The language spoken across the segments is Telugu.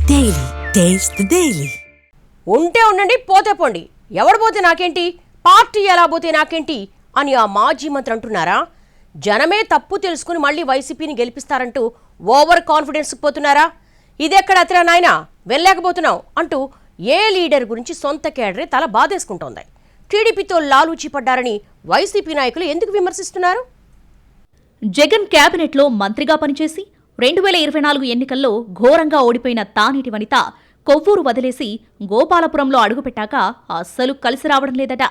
Daily taste the daily. ఉంటే ఉండండి, పోతే పోండి, ఎవడు పోతే నాకేంటి, పార్టీ ఎలా పోతే నాకేంటి అని ఆ మాజీ మంత్రి అంటున్నారా? జనమే తప్పు తెలుసుకుని మళ్ళీ వైసీపీని గెలిపిస్తారంటూ ఓవర్ కాన్ఫిడెన్స్ పోతున్నారా? ఇదెక్కడ అతిరా నాయనా, వెళ్ళలేకపోతున్నావు అంటూ ఏ లీడర్ గురించి సొంత కేడరే తల బాధేసుకుంటోంది. టీడీపీతో లాలూచి పడ్డారని వైసీపీ నాయకులు ఎందుకు విమర్శిస్తున్నారు? జగన్ క్యాబినెట్లో మంత్రిగా పనిచేసి 2024 ఎన్నికల్లో ఘోరంగా ఓడిపోయిన తానేటి వనిత కొవ్వూరు వదిలేసి గోపాలపురంలో అడుగుపెట్టాక అస్సలు కలిసి రావడం లేదట.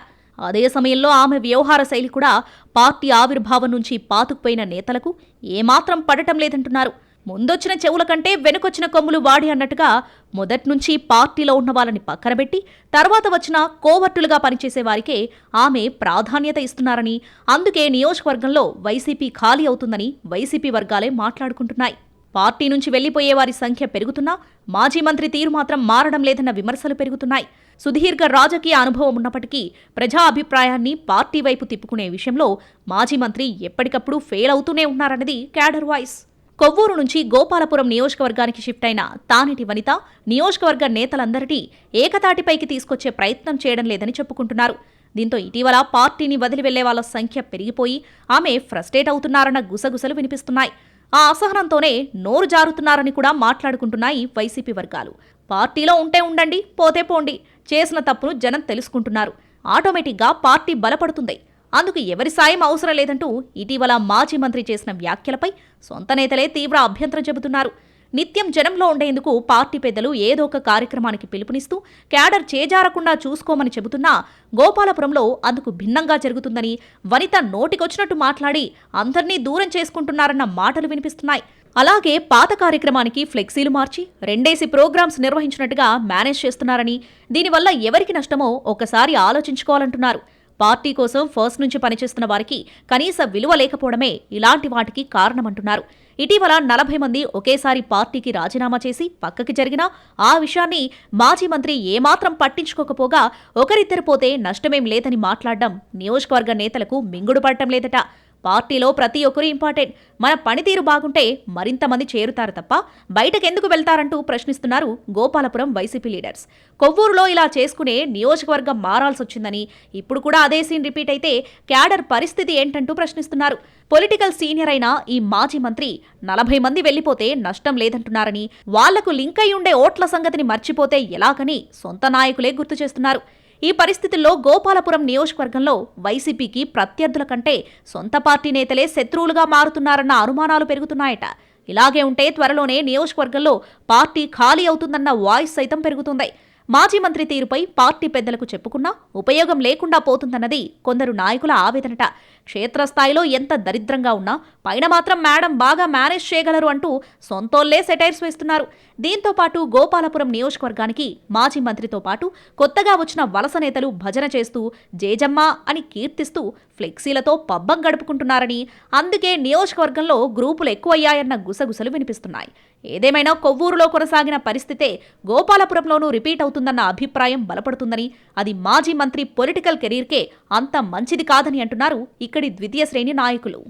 అదే సమయంలో ఆమె వ్యవహార శైలి కూడా పార్టీ ఆవిర్భావం నుంచి పాతుకుపోయిన నేతలకు ఏమాత్రం పడటం లేదంటున్నారు. ముందొచ్చిన చెవుల కంటే వెనుకొచ్చిన కొమ్ములు వాడి అన్నట్టుగా మొదట్నుంచి పార్టీలో ఉన్న వాళ్ళని పక్కనబెట్టి తర్వాత వచ్చిన కోవర్టులుగా పనిచేసే వారికే ఆమె ప్రాధాన్యత ఇస్తున్నారని, అందుకే నియోజకవర్గంలో వైసీపీ ఖాళీ అవుతుందని వైసీపీ వర్గాలే మాట్లాడుకుంటున్నాయి. పార్టీ నుంచి వెళ్లిపోయే వారి సంఖ్య పెరుగుతున్నా మాజీ మంత్రి తీరు మాత్రం మారడం లేదన్న విమర్శలు పెరుగుతున్నాయి. సుదీర్ఘ రాజకీయ అనుభవం ఉన్నప్పటికీ ప్రజా అభిప్రాయాన్ని పార్టీ వైపు తిప్పుకునే విషయంలో మాజీ మంత్రి ఎప్పటికప్పుడు ఫెయిల్ అవుతూనే ఉన్నారన్నది క్యాడర్ వాయిస్. కొవ్వూరు నుంచి గోపాలపురం నియోజకవర్గానికి షిఫ్ట్ అయిన తానేటి వనిత నియోజకవర్గ నేతలందరినీ ఏకతాటిపైకి తీసుకొచ్చే ప్రయత్నం చేయడం లేదని చెప్పుకుంటున్నారు. దీంతో ఇటీవల పార్టీని వదిలి వెళ్లే వాళ్ల సంఖ్య పెరిగిపోయి ఆమె ఫ్రస్ట్రేట్ అవుతున్నారన్న గుసగుసలు వినిపిస్తున్నాయి. ఆ అసహనంతోనే నోరు జారుతున్నారని కూడా మాట్లాడుకుంటున్నాయి వైసీపీ వర్గాలు. పార్టీలో ఉంటే ఉండండి, పోతే పోండి, చేసిన తప్పును జనం తెలుసుకుంటున్నారు, ఆటోమేటిక్గా పార్టీ బలపడుతుంది, అందుకు ఎవరి సాయం అవసరం లేదంటూ ఇటీవల మాజీ మంత్రి చేసిన వ్యాఖ్యలపై సొంత నేతలే తీవ్ర అభ్యంతరం చెబుతున్నారు. నిత్యం జనంలో ఉండేందుకు పార్టీ పెద్దలు ఏదో ఒక కార్యక్రమానికి పిలుపునిస్తూ క్యాడర్ చేజారకుండా చూసుకోమని చెబుతున్నా గోపాలపురంలో అందుకు భిన్నంగా జరుగుతుందని, వనిత నోటికొచ్చినట్టు మాట్లాడి అందర్నీ దూరం చేసుకుంటున్నారన్న మాటలు వినిపిస్తున్నాయి. అలాగే పాత కార్యక్రమానికి ఫ్లెక్సీలు మార్చి 2 ప్రోగ్రామ్స్ నిర్వహించినట్టుగా మేనేజ్ చేస్తున్నారని, దీనివల్ల ఎవరికి నష్టమో ఒకసారి ఆలోచించుకోవాలంటున్నారు. పార్టీ కోసం ఫస్ట్ నుంచి పనిచేస్తున్న వారికి కనీస విలువ లేకపోవడమే ఇలాంటి వాటికి కారణమంటున్నారు. ఇటీవల 40 మంది ఒకేసారి పార్టీకి రాజీనామా చేసి పక్కకి జరిగినా ఆ విషయాన్ని మాజీ మంత్రి ఏమాత్రం పట్టించుకోకపోగా ఒకరిద్దరు పోతే నష్టమేం లేదని మాట్లాడడం నియోజకవర్గ నేతలకు మింగుడు పడటం లేదట. పార్టీలో ప్రతి ఒక్కరూ ఇంపార్టెంట్, మన పనితీరు బాగుంటే మరింత మంది చేరుతారు తప్ప బయటకెందుకు వెళ్తారంటూ ప్రశ్నిస్తున్నారు గోపాలపురం వైసీపీ లీడర్స్. కొవ్వూరులో ఇలా చేసుకునే నియోజకవర్గం మారాల్సొచ్చిందని, ఇప్పుడు కూడా అదే సీన్ రిపీట్ అయితే క్యాడర్ పరిస్థితి ఏంటంటూ ప్రశ్నిస్తున్నారు. పొలిటికల్ సీనియర్ అయిన ఈ మాజీ మంత్రి 40 మంది వెళ్లిపోతే నష్టం లేదంటున్నారని, వాళ్లకు లింక్ అయి ఉండే ఓట్ల సంగతిని మర్చిపోతే ఎలాగని సొంత నాయకులే గుర్తు చేస్తున్నారు. ఈ పరిస్థితుల్లో గోపాలపురం నియోజకవర్గంలో వైసీపీకి ప్రత్యర్థుల కంటే సొంత పార్టీ నేతలే శత్రువులుగా మారుతున్నారన్న అనుమానాలు పెరుగుతున్నాయట. ఇలాగే ఉంటే త్వరలోనే నియోజకవర్గంలో పార్టీ ఖాళీ అవుతుందన్న వాయిస్ సైతం పెరుగుతుంది. మాజీ మంత్రి తీరుపై పార్టీ పెద్దలకు చెప్పుకున్నా ఉపయోగం లేకుండా పోతుందన్నది కొందరు నాయకుల ఆవేదనట. క్షేత్రస్థాయిలో ఎంత దరిద్రంగా ఉన్నా పైన మాత్రం మేడం బాగా మేనేజ్ చేయగలరు అంటూ సొంతోళ్లే సెటైర్స్ వేస్తున్నారు. దీంతో పాటు గోపాలపురం నియోజకవర్గానికి మాజీ మంత్రితో పాటు కొత్తగా వచ్చిన వలస నేతలు భజన చేస్తూ జేజమ్మ అని కీర్తిస్తూ ఫ్లెక్సీలతో పబ్బం గడుపుకుంటున్నారని, అందుకే నియోజకవర్గంలో గ్రూపులు ఎక్కువయ్యాయన్న గుసగుసలు వినిపిస్తున్నాయి. ఏదేమైనా కొవ్వూరులో కొనసాగిన పరిస్థితే గోపాలపురంలోనూ రిపీట్ అవుతుందన్న అభిప్రాయం బలపడుతుందని, అది మాజీ మంత్రి పొలిటికల్ కెరీర్కే అంత మంచిది కాదని అంటున్నారు ఇక్కడి ద్వితీయ శ్రేణి నాయకులు.